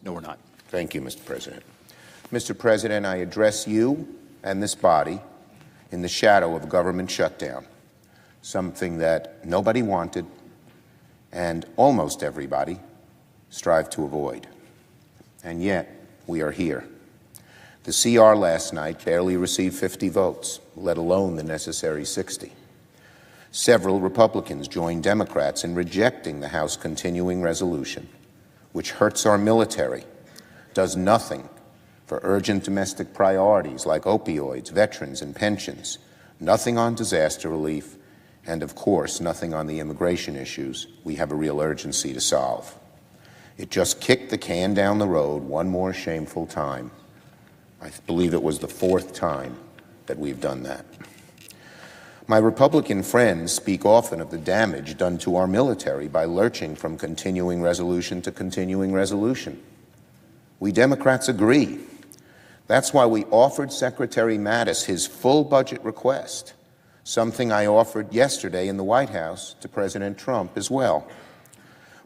No, we're not. Thank you, Mr. President. Mr. President, I address you and this body in the shadow of a government shutdown, something that nobody wanted and almost everybody strived to avoid. And yet, we are here. The CR last night barely received 50 votes, let alone the necessary 60. Several Republicans joined Democrats in rejecting the House continuing resolution, which hurts our military, does nothing for urgent domestic priorities like opioids, veterans, and pensions, nothing on disaster relief, and of course, nothing on the immigration issues we have a real urgency to solve. It just kicked the can down the road one more shameful time. I believe it was the fourth time that we've done that. My Republican friends speak often of the damage done to our military by lurching from continuing resolution to continuing resolution. We Democrats agree. That's why we offered Secretary Mattis his full budget request, something I offered yesterday in the White House to President Trump as well.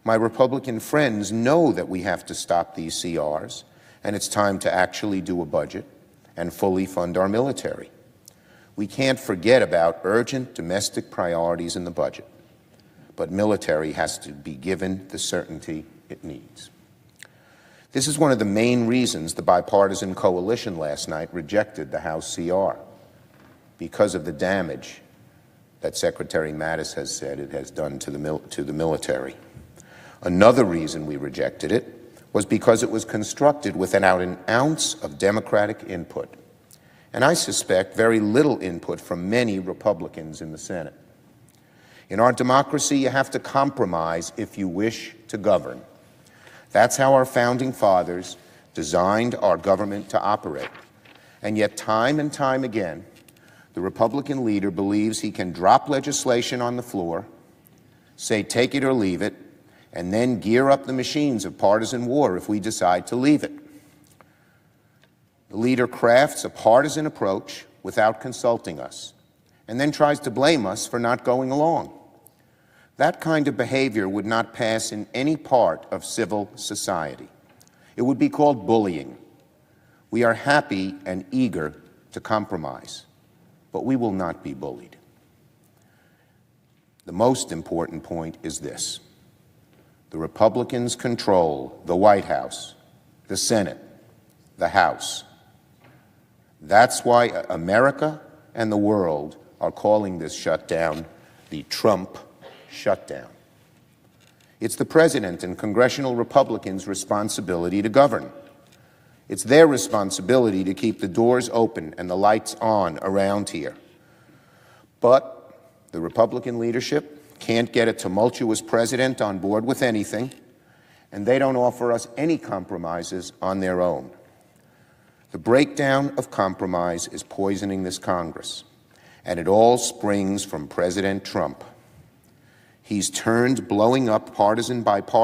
My Republican friends know that we have to stop these CRs, and it's time to actually do a budget and fully fund our military. We can't forget about urgent domestic priorities in the budget, but military has to be given the certainty it needs. This is one of the main reasons the bipartisan coalition last night rejected the House CR, because of the damage that Secretary Mattis has said it has done to the military. Another reason we rejected it was because it was constructed without an ounce of Democratic input, and I suspect very little input from many Republicans in the Senate. In our democracy, you have to compromise if you wish to govern. That's how our founding fathers designed our government to operate. And yet, time and time again, the Republican leader believes he can drop legislation on the floor, say take it or leave it, and then gear up the machines of partisan war if we decide to leave it. The leader crafts a partisan approach without consulting us, and then tries to blame us for not going along. That kind of behavior would not pass in any part of civil society. It would be called bullying. We are happy and eager to compromise, but we will not be bullied. The most important point is this. The Republicans control the White House, the Senate, the House. That's why America and the world are calling this shutdown the Trump shutdown. It's the President and congressional Republicans' responsibility to govern. It's their responsibility to keep the doors open and the lights on around here. But the Republican leadership can't get a tumultuous president on board with anything, and they don't offer us any compromises on their own. The breakdown of compromise is poisoning this Congress, and it all springs from President Trump. He's turned blowing up bipartisan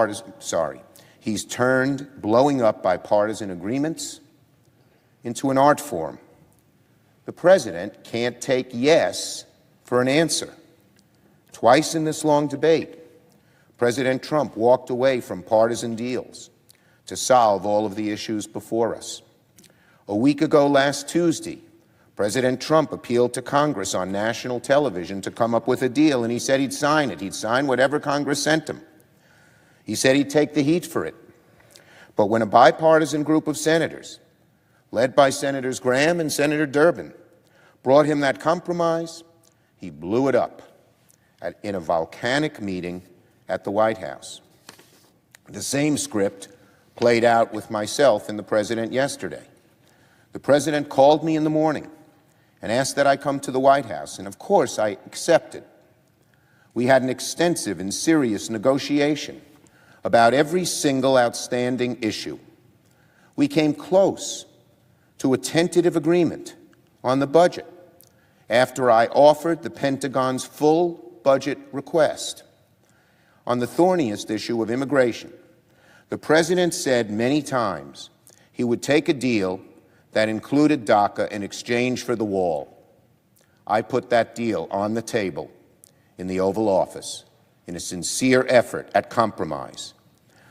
agreements into an art form. The president can't take yes for an answer. Twice in this long debate, President Trump walked away from partisan deals to solve all of the issues before us. A week ago last Tuesday, President Trump appealed to Congress on national television to come up with a deal, and he said he'd sign it. He'd sign whatever Congress sent him. He said he'd take the heat for it. But when a bipartisan group of senators, led by Senators Graham and Senator Durbin, brought him that compromise, he blew it up in a volcanic meeting at the White House. The same script played out with myself and the President yesterday. The President called me in the morning and asked that I come to the White House, and of course I accepted. We had an extensive and serious negotiation about every single outstanding issue. We came close to a tentative agreement on the budget after I offered the Pentagon's full budget request. On the thorniest issue of immigration, the President said many times he would take a deal that included DACA in exchange for the wall. I put that deal on the table in the Oval Office in a sincere effort at compromise.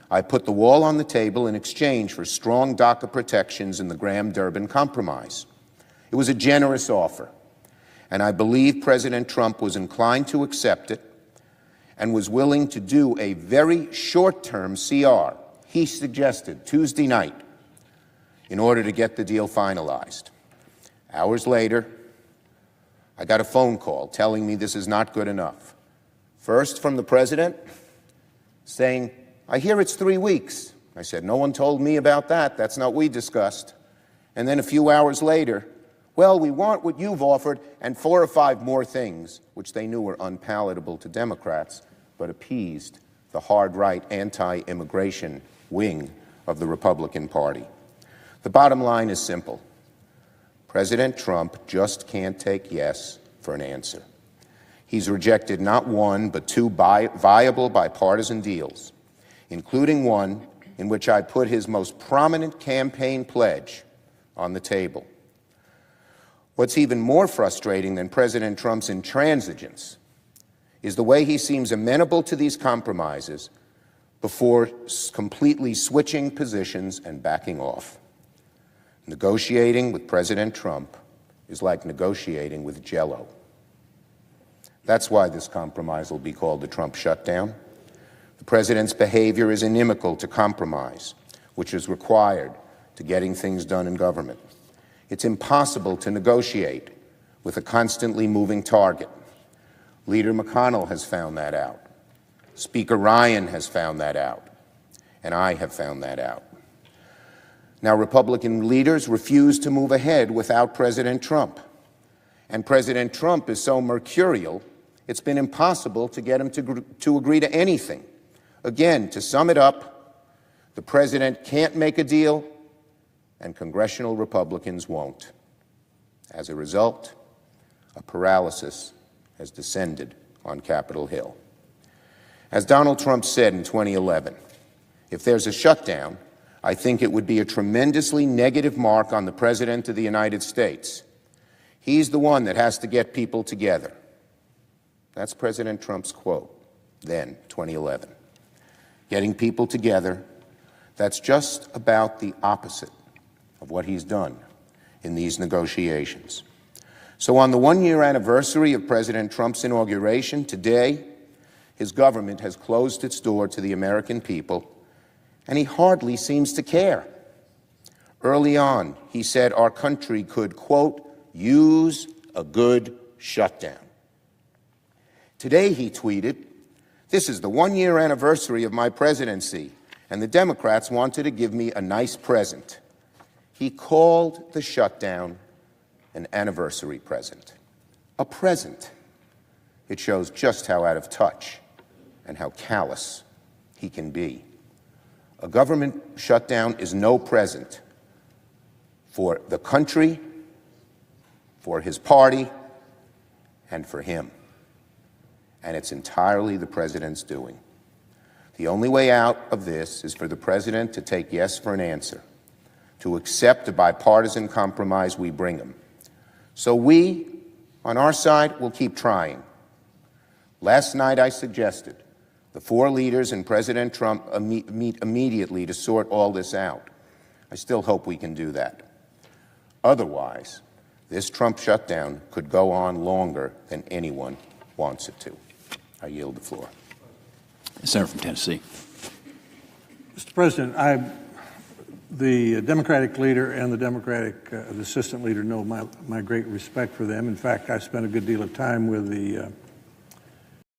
I put the wall on the table in exchange for strong DACA protections in the Graham-Durbin Compromise. It was a generous offer, and I believe President Trump was inclined to accept it and was willing to do a very short-term CR, he suggested Tuesday night, in order to get the deal finalized. Hours later, I got a phone call telling me this is not good enough. First from the president, saying, "I hear it's 3 weeks." I said, "No one told me about that. That's not what we discussed." And then a few hours later, "Well, we want what you've offered and 4 or 5 more things," which they knew were unpalatable to Democrats, but appeased the hard-right anti-immigration wing of the Republican Party. The bottom line is simple. President Trump just can't take yes for an answer. He's rejected not 1, but 2 viable bipartisan deals, including one in which I put his most prominent campaign pledge on the table. What's even more frustrating than President Trump's intransigence is the way he seems amenable to these compromises before completely switching positions and backing off. Negotiating with President Trump is like negotiating with Jell-O. That's why this compromise will be called the Trump shutdown. The president's behavior is inimical to compromise, which is required to getting things done in government. It's impossible to negotiate with a constantly moving target. Leader McConnell has found that out. Speaker Ryan has found that out. And I have found that out. Now, Republican leaders refuse to move ahead without President Trump. And President Trump is so mercurial, it's been impossible to get him to agree to anything. Again, to sum it up, the president can't make a deal, and congressional Republicans won't. As a result, a paralysis has descended on Capitol Hill. As Donald Trump said in 2011, if there's a shutdown, I think it would be a tremendously negative mark on the President of the United States. He's the one that has to get people together. That's President Trump's quote, then, 2011. Getting people together, that's just about the opposite of what he's done in these negotiations. So on the 1-year anniversary of President Trump's inauguration, today, his government has closed its door to the American people, and he hardly seems to care. Early on, he said our country could, quote, use a good shutdown. Today, he tweeted, "This is the 1-year anniversary of my presidency, and the Democrats wanted to give me a nice present." He called the shutdown an anniversary present. A present. It shows just how out of touch and how callous he can be. A government shutdown is no present for the country, for his party, and for him. And it's entirely the president's doing. The only way out of this is for the president to take yes for an answer, to accept a bipartisan compromise we bring him. So we, on our side, will keep trying. Last night I suggested the 4 leaders and President Trump meet immediately to sort all this out. I still hope we can do that. Otherwise, this Trump shutdown could go on longer than anyone wants it to. I yield the floor. The Senator from Tennessee. Mr. President, the Democratic leader and the assistant leader know my great respect for them. In fact, I spent a good deal of time with the